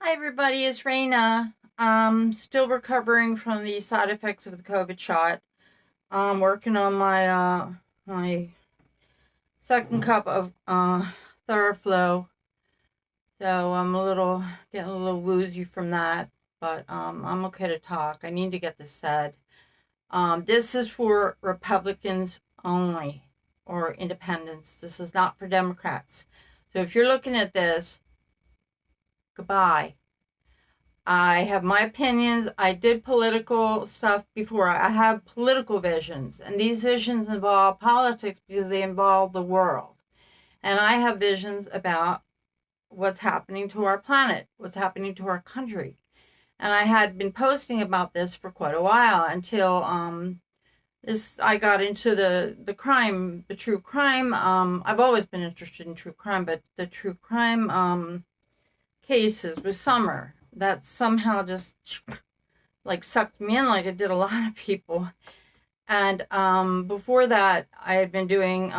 Hi everybody, it's Raina. Still recovering from the side effects of the COVID shot. I'm working on my second cup of Theraflow, so I'm getting a little woozy from that, but I'm okay to talk. I need to get this said. This is for Republicans only or independents. This is not for Democrats. So if you're looking at this, goodbye. I have my opinions. I did political stuff before. I have political visions, and these visions involve politics because they involve the world. And I have visions about what's happening to our planet, what's happening to our country. And I had been posting about this for quite a while until this I got into the crime, the true crime. I've always been interested in true crime, but the true crime cases with Summer that somehow just like sucked me in like it did a lot of people. And before that, I had been doing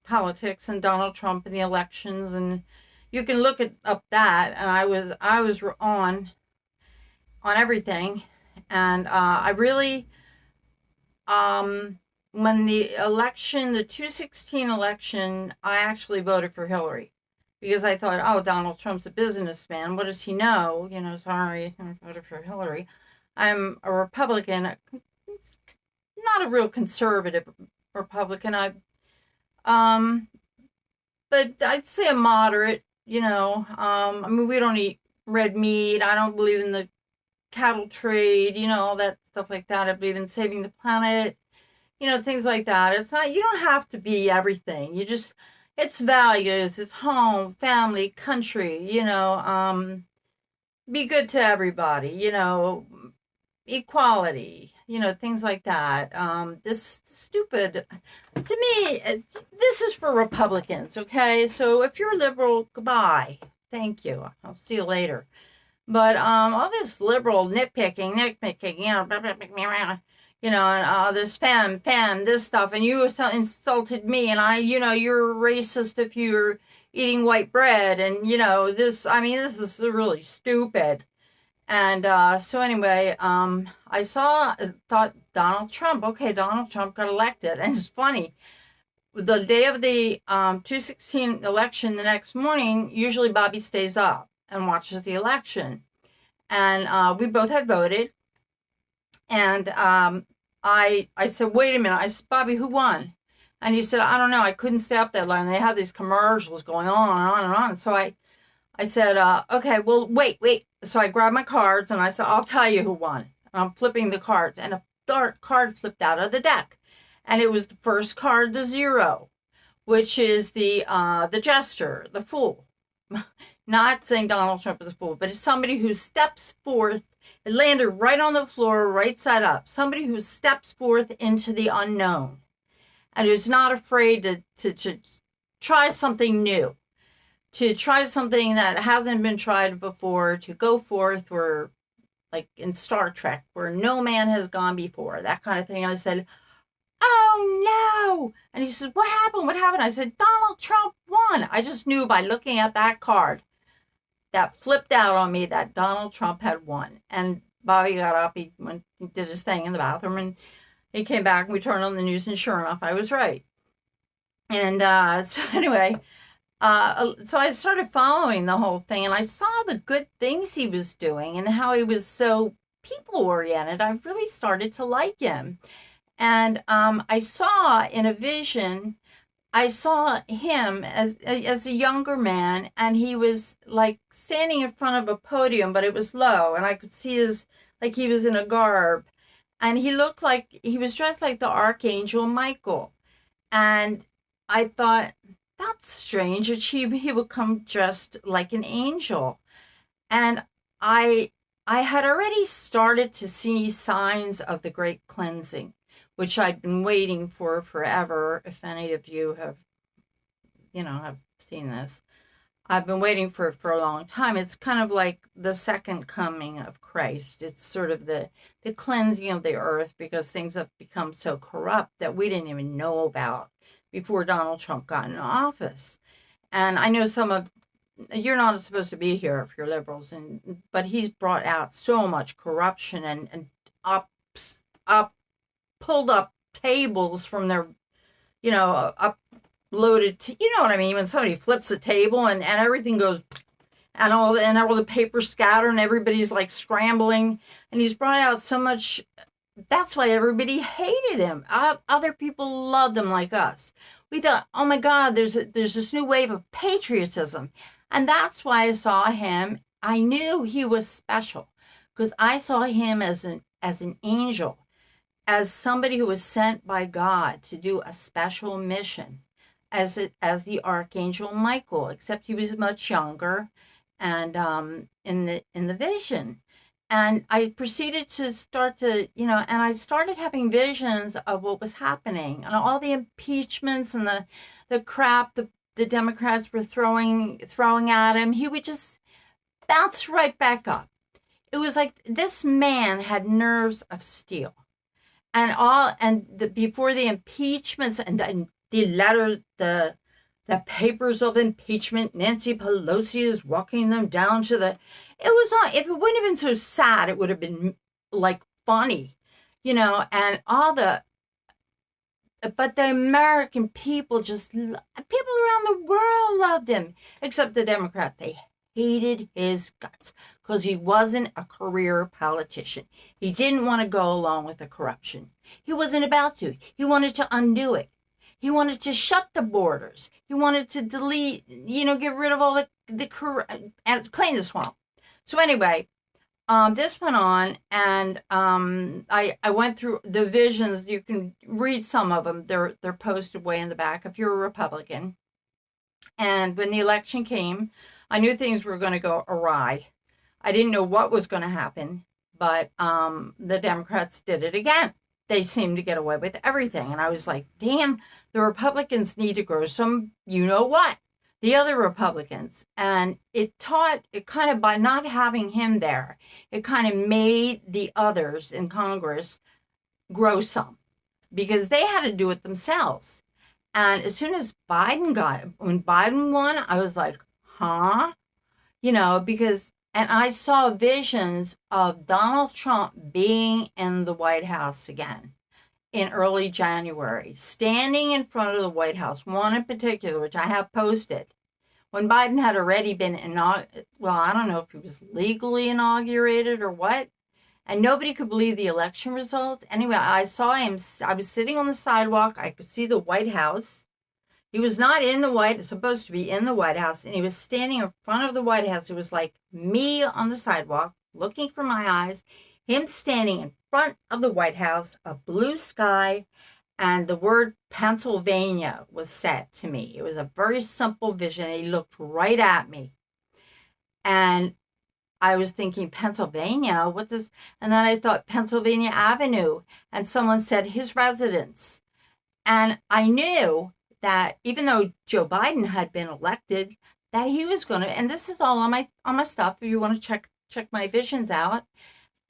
politics and Donald Trump and the elections, and you can look up that. And I was on everything, and I really when the election, the 2016 election, I actually voted for Hillary because I thought, oh, Donald Trump's a businessman. What does he know? Sorry, I voted for Hillary. I'm a Republican, not a real conservative Republican. Um, but I'd say a moderate. I mean, we don't eat red meat. I don't believe in the cattle trade. All that stuff like that. I believe in saving the planet. Things like that. It's not, you don't have to be everything. It's values, it's home, family, country, be good to everybody, equality, things like that. This stupid, to me, this is for Republicans, okay? So if you're a liberal, goodbye. Thank you. I'll see you later. But all this liberal nitpicking, blah, blah, blah, blah, and this fam, this stuff, and you insulted me, and you're racist if you're eating white bread, and this is really stupid. And so anyway, thought Donald Trump, okay, Donald Trump got elected, and it's funny. The day of the 2016 election, the next morning, usually Bobby stays up and watches the election. And we both had voted. And I said, wait a minute. I said, Bobby, who won? And he said, I don't know. I couldn't stay up that long. They have these commercials going on and on and on. So I said, okay, well, wait. So I grabbed my cards and I said, I'll tell you who won. And I'm flipping the cards. And a dark card flipped out of the deck. And it was the first card, the 0, which is the jester, the fool. Not saying Donald Trump is a fool, but it's somebody who steps forth. It landed right on the floor, right side up. Somebody who steps forth into the unknown and who's not afraid to try something new, to try something that hasn't been tried before, to go forth where, like in Star Trek, where no man has gone before, that kind of thing. And I said, oh no. And he said, what happened? What happened? I said, Donald Trump won. I just knew by looking at that card that flipped out on me that Donald Trump had won. And Bobby got up, he did his thing in the bathroom, and he came back, and we turned on the news, and sure enough, I was right. And so anyway, so I started following the whole thing, and I saw the good things he was doing and how he was so people-oriented. I really started to like him. And I saw in a vision, I saw him as a younger man, and he was like standing in front of a podium, but it was low, and I could see like he was in a garb, and he looked like he was dressed like the Archangel Michael. And I thought, that's strange that he would come dressed like an angel. And I had already started to see signs of the great cleansing, which I'd been waiting for forever. If any of you have seen this, I've been waiting for a long time. It's kind of like the second coming of Christ. It's sort of the cleansing of the earth because things have become so corrupt that we didn't even know about before Donald Trump got in office. And I know some of you're not supposed to be here if you're liberals, but he's brought out so much corruption and up up pulled up tables from their, uploaded to, you know what I mean, when somebody flips a table and everything goes, and all the paper scattered and everybody's like scrambling, and he's brought out so much. That's why everybody hated him. Other people loved him like us. We thought, oh my God, there's this new wave of patriotism. And that's why I saw him. I knew he was special because I saw him as an angel, as somebody who was sent by God to do a special mission, as the Archangel Michael, except he was much younger, and in the vision. And I proceeded to start to, and I started having visions of what was happening and all the impeachments and the crap the Democrats were throwing at him. He would just bounce right back up. It was like this man had nerves of steel. Before the impeachments and the letters, the papers of impeachment, Nancy Pelosi is walking them down to the. It was not. If it wouldn't have been so sad, it would have been like funny, and all the. But the American people people around the world loved him, except the Democrats. They hated his guts because he wasn't a career politician. He didn't want to go along with the corruption. He wasn't about to. He wanted to undo it. He wanted to shut the borders. He wanted to delete, get rid of all and clean the swamp. So anyway, this went on, and I went through the visions. You can read some of them. They're posted way in the back if you're a Republican. And when the election came, I knew things were going to go awry. I didn't know what was going to happen, but the Democrats did it again. They seemed to get away with everything. And I was like, damn, the Republicans need to grow some, the other Republicans. And it kind of, by not having him there, it kind of made the others in Congress grow some, because they had to do it themselves. And as soon as when Biden won, I was like, huh? Because, and I saw visions of Donald Trump being in the White House again in early January, standing in front of the White House, one in particular, which I have posted, when Biden had already been I don't know if he was legally inaugurated or what, and nobody could believe the election results. Anyway, I saw him. I was sitting on the sidewalk. I could see the White House. He was not supposed to be in the White House, and he was standing in front of the White House. It was like me on the sidewalk, looking for my eyes, him standing in front of the White House, a blue sky, and the word Pennsylvania was said to me. It was a very simple vision. He looked right at me. And I was thinking, Pennsylvania? What does... And then I thought Pennsylvania Avenue. And someone said his residence. And I knew that even though Joe Biden had been elected, that he was going to, and this is all on my stuff if you want to check my visions out.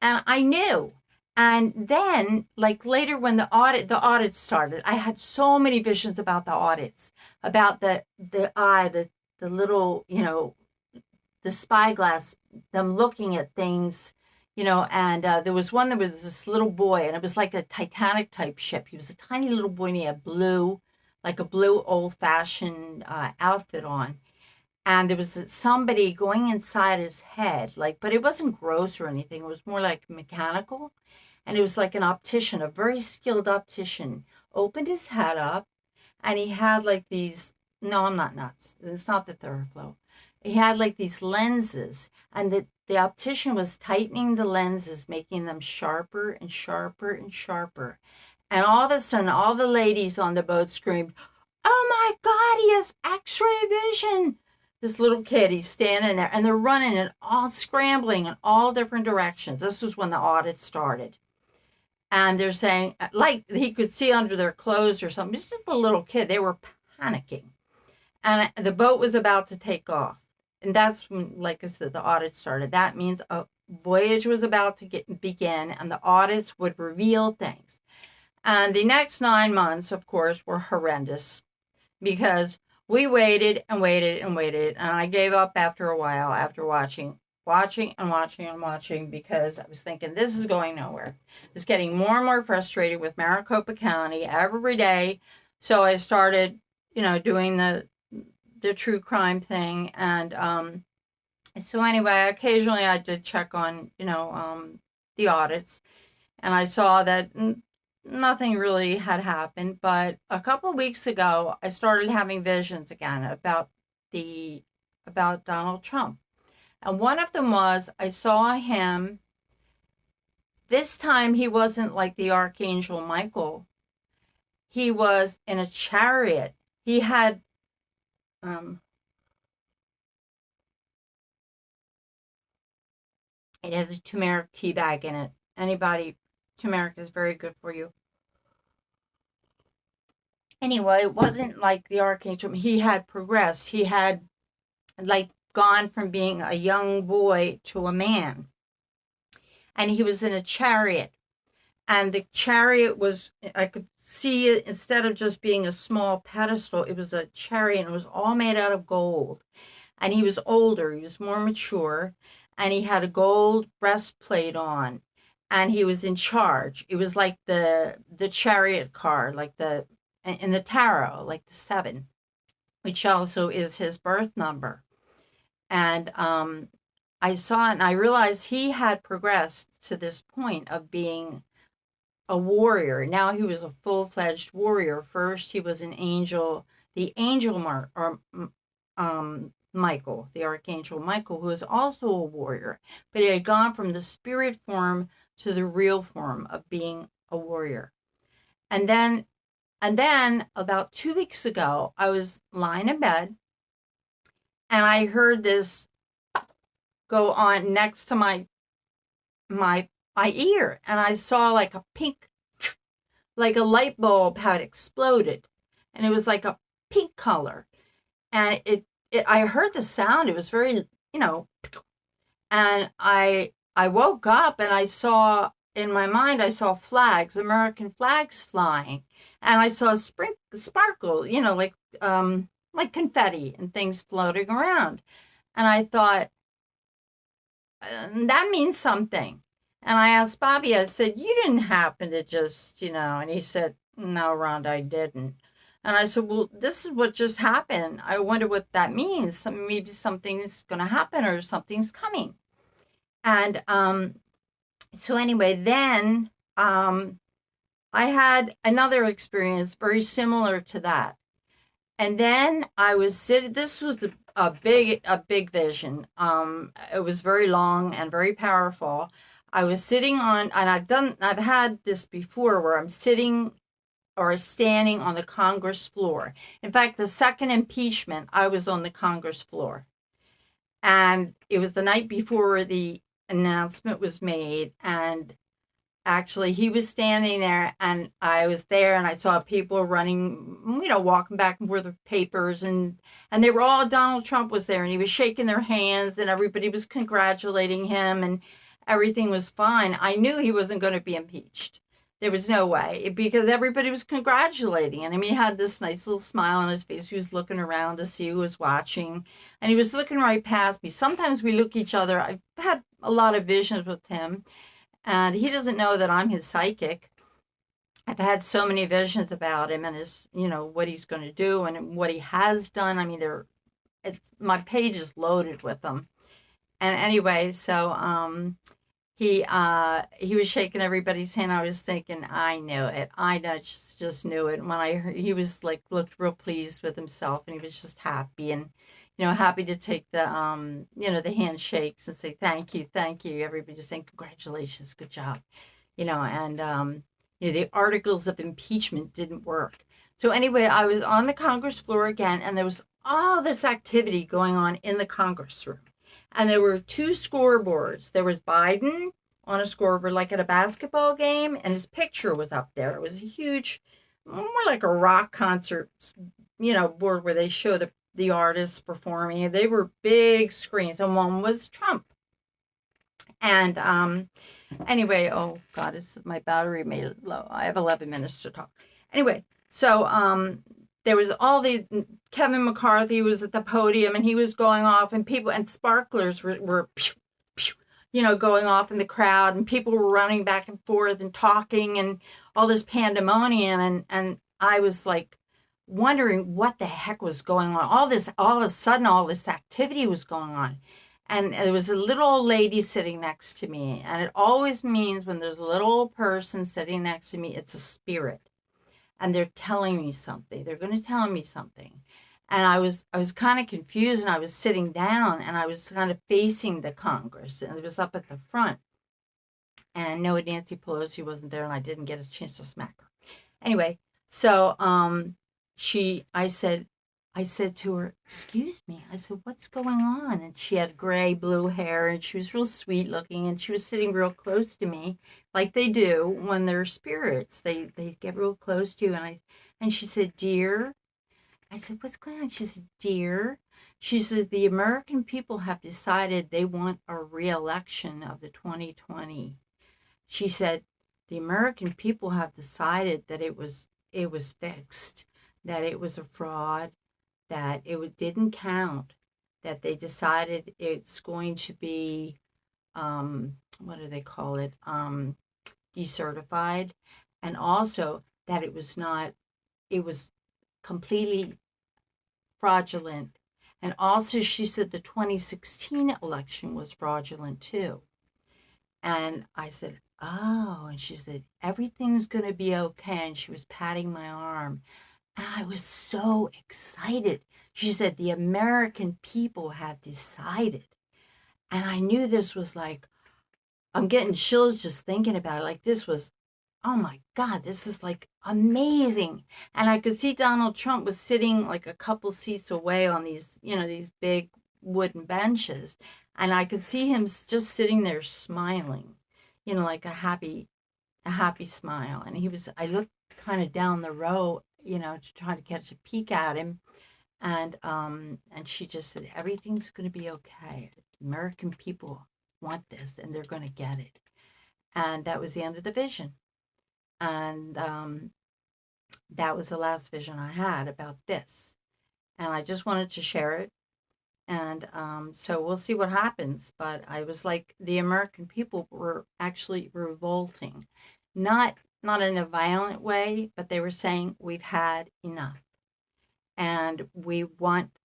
And I knew. And then, like later when the audit started, I had so many visions about the audits, about the little, the spyglass, them looking at things, and there was one that was this little boy, and it was like a Titanic type ship. He was a tiny little boy, and he had like a blue old-fashioned outfit on. And there was somebody going inside his head, but it wasn't gross or anything. It was more like mechanical. And it was like an optician, a very skilled optician, opened his head up, and he had like these, no, I'm not nuts. It's not the Theraflow. He had like these lenses, and the optician was tightening the lenses, making them sharper and sharper and sharper. And all of a sudden, all the ladies on the boat screamed, "Oh my God, he has x-ray vision." This little kid, he's standing there, and they're running and all scrambling in all different directions. This was when the audit started. And they're saying, like he could see under their clothes or something. It's just a little kid. They were panicking. And the boat was about to take off. And that's when, like I said, the audit started. That means a voyage was about to begin, and the audits would reveal things. And the next 9 months, of course, were horrendous, because We waited and waited and waited, and I gave up after a while after watching because I was thinking this is going nowhere. It's getting more and more frustrated with Maricopa County every day. So I started, doing the true crime thing, and so anyway, occasionally I did check on, the audits, and I saw that nothing really had happened. But a couple of weeks ago, I started having visions again about Donald Trump, and one of them was I saw him. This time he wasn't like the Archangel Michael. He was in a chariot. He had it has a turmeric tea bag in it. Anybody, turmeric is very good for you. Anyway, it wasn't like the Archangel. He had progressed. He had like gone from being a young boy to a man. And he was in a chariot. And the chariot was, I could see it, instead of just being a small pedestal, it was a chariot, and it was all made out of gold. And he was older, he was more mature, and he had a gold breastplate on, and he was in charge. It was like the chariot card, like in the tarot, like the 7, which also is his birth number. And I saw it, and I realized he had progressed to this point of being a warrior. Now he was a full-fledged warrior. First, he was an angel, the angel Michael, the Archangel Michael, who was also a warrior, but he had gone from the spirit form to the real form of being a warrior. And then about 2 weeks ago, I was lying in bed, and I heard this go on next to my ear, and I saw like a pink, like a light bulb had exploded, and it was like a pink color, and I heard the sound. It was very, and I woke up, and I saw, in my mind, I saw flags, American flags flying, and I saw sparkle, like confetti and things floating around, and I thought that means something. And I asked Bobby, I said, you didn't happen to just, and he said, no, Rhonda, I didn't. And I said, well, this is what just happened. I wonder what that means. Maybe something's going to happen or something's coming. And so anyway, then I had another experience very similar to that. And then I was sitting, this was a big vision. It was very long and very powerful. I was sitting on, and I've had this before where I'm sitting or standing on the Congress floor. In fact, the second impeachment, I was on the Congress floor. And it was the night before the announcement was made. And actually, he was standing there, and I was there, and I saw people running, walking back and forth with papers, and they were all, Donald Trump was there, and he was shaking their hands, and everybody was congratulating him, and everything was fine. I knew he wasn't going to be impeached. There was no way, because everybody was congratulating. And I mean, he had this nice little smile on his face. He was looking around to see who was watching. And he was looking right past me. Sometimes we look each other. I've had a lot of visions with him. And he doesn't know that I'm his psychic. I've had so many visions about him and his, what he's going to do and what he has done. I mean, my page is loaded with them. And anyway, so he was shaking everybody's hand. I was thinking, I knew it. I just knew it. And when I heard, he was like, looked real pleased with himself, and he was just happy and, happy to take the, the handshakes and say, thank you. Everybody just saying, congratulations, good job, and, the articles of impeachment didn't work. So anyway, I was on the Congress floor again, and there was all this activity going on in the Congress room. And there were 2 scoreboards. There was Biden on a scoreboard, like at a basketball game, and his picture was up there. It was a huge, more like a rock concert, board where they show the artists performing. They were big screens, and one was Trump. And anyway, oh God, my battery made it low. I have 11 minutes to talk. Anyway, so there was all these, Kevin McCarthy was at the podium and he was going off, and people and sparklers were pew, pew, going off in the crowd, and people were running back and forth and talking and all this pandemonium. And I was like wondering what the heck was going on. All of a sudden, all this activity was going on. And there was a little old lady sitting next to me. And it always means when there's a little old person sitting next to me, it's a spirit. And they're telling me something. They're going to tell me something. And I was kind of confused, and I was sitting down, and I was kind of facing the Congress, and it was up at the front. And no, Nancy Pelosi wasn't there, and I didn't get a chance to smack her. Anyway, so I said to her, "Excuse me." I said, "What's going on?" And she had gray blue hair, and she was real sweet looking, and she was sitting real close to me, like they do when they're spirits. They get real close to you, and she said, "Dear." I said, "What's going on?" She said, "Dear." She said, "The American people have decided they want a re-election of the 2020. She said, "The American people have decided that it was fixed, that it was a fraud, that it didn't count, that they decided it's going to be, what do they call it, decertified, and also that it was completely fraudulent." And also she said the 2016 election was fraudulent too. And I said, "Oh," and she said, "Everything's going to be okay." And she was patting my arm. And I was so excited. She said, "The American people have decided." And I knew this was like, I'm getting chills just thinking about it. Like this was, oh my God, this is like amazing. And I could see Donald Trump was sitting like a couple seats away on these, these big wooden benches. And I could see him just sitting there smiling, like a happy smile. And I looked kind of down the row, to try to catch a peek at him. And she just said, "Everything's going to be okay. American people want this, and they're going to get it." And that was the end of the vision. And that was the last vision I had about this. And I just wanted to share it. And so we'll see what happens. But I was like, the American people were actually revolting. Not in a violent way, but they were saying, "We've had enough. And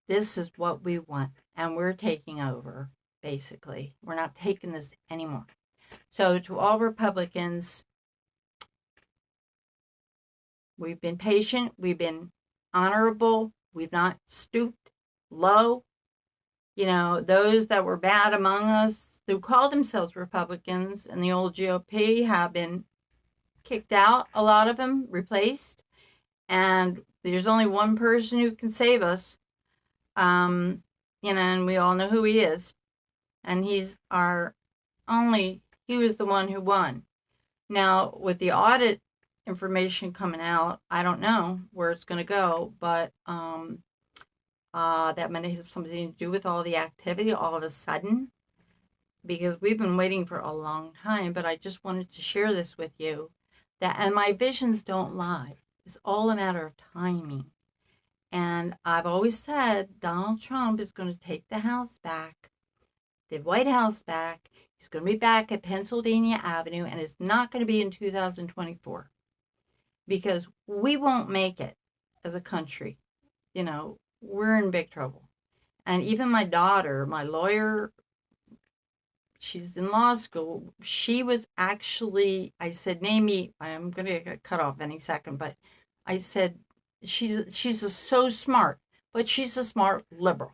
this is what we want. And we're taking over, basically. We're not taking this anymore." So to all Republicans, we've been patient. We've been honorable. We've not stooped low. Those that were bad among us who called themselves Republicans and the old GOP have been kicked out, a lot of them replaced. And there's only one person who can save us. And we all know who he is. And he was the one who won. Now, with the audit information coming out, I don't know where it's going to go, but that might have something to do with all the activity all of a sudden, because we've been waiting for a long time. But I just wanted to share this with you, and my visions don't lie. It's all a matter of timing. And I've always said Donald Trump is going to take the House back, the White House back. He's going to be back at Pennsylvania Avenue, and it's not going to be in 2024, because we won't make it as a country. We're in big trouble. And even my daughter, my lawyer, she's in law school. She was actually, I said, name me, I'm going to get cut off any second, but I said, she's so smart, but she's a smart liberal.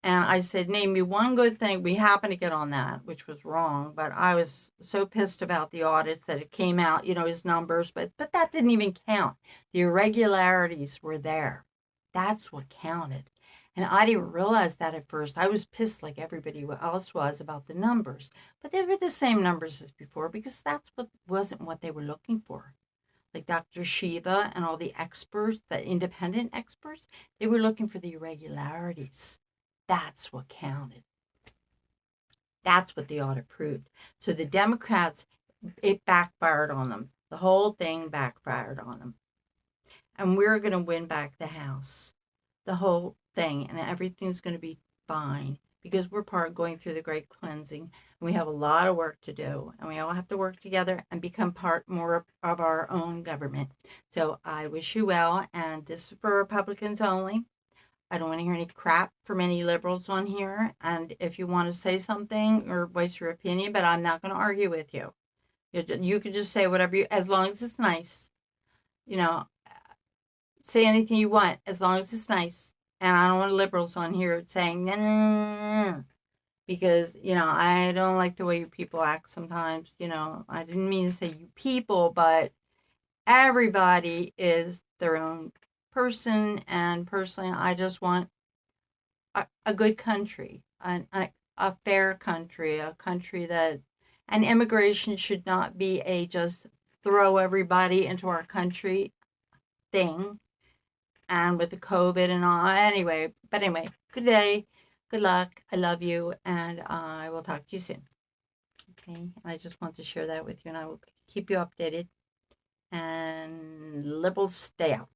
And I said, name me one good thing. We happened to get on that, which was wrong, but I was so pissed about the audits that it came out, his numbers, but that didn't even count. The irregularities were there. That's what counted. And I didn't realize that at first. I was pissed like everybody else was about the numbers. But they were the same numbers as before, because wasn't what they were looking for. Like Dr. Shiva and all the experts, the independent experts, they were looking for the irregularities. That's what counted. That's what the audit proved. So the Democrats, it backfired on them. The whole thing backfired on them. and we're going to win back the House, the whole thing, and everything's going to be fine because we're part going through the great cleansing. And we have a lot of work to do, and we all have to work together and become part more of our own government. So I wish you well, and this is for Republicans only. I don't want to hear any crap from any liberals on here. And if you want to say something or voice your opinion, but I'm not going to argue with you. You can just say whatever you, as long as it's nice. You know, say anything you want as long as it's nice. And I don't want liberals on here saying, no, no, no, no, because, I don't like the way you people act sometimes. I didn't mean to say you people, but everybody is their own person. And personally, I just want a good country, a fair country, a country that, and immigration should not be a just throw everybody into our country thing. And with the COVID and all, anyway, good day, good luck. I love you, and I will talk to you soon. Okay, I just want to share that with you, and I will keep you updated. And liberals, stay out.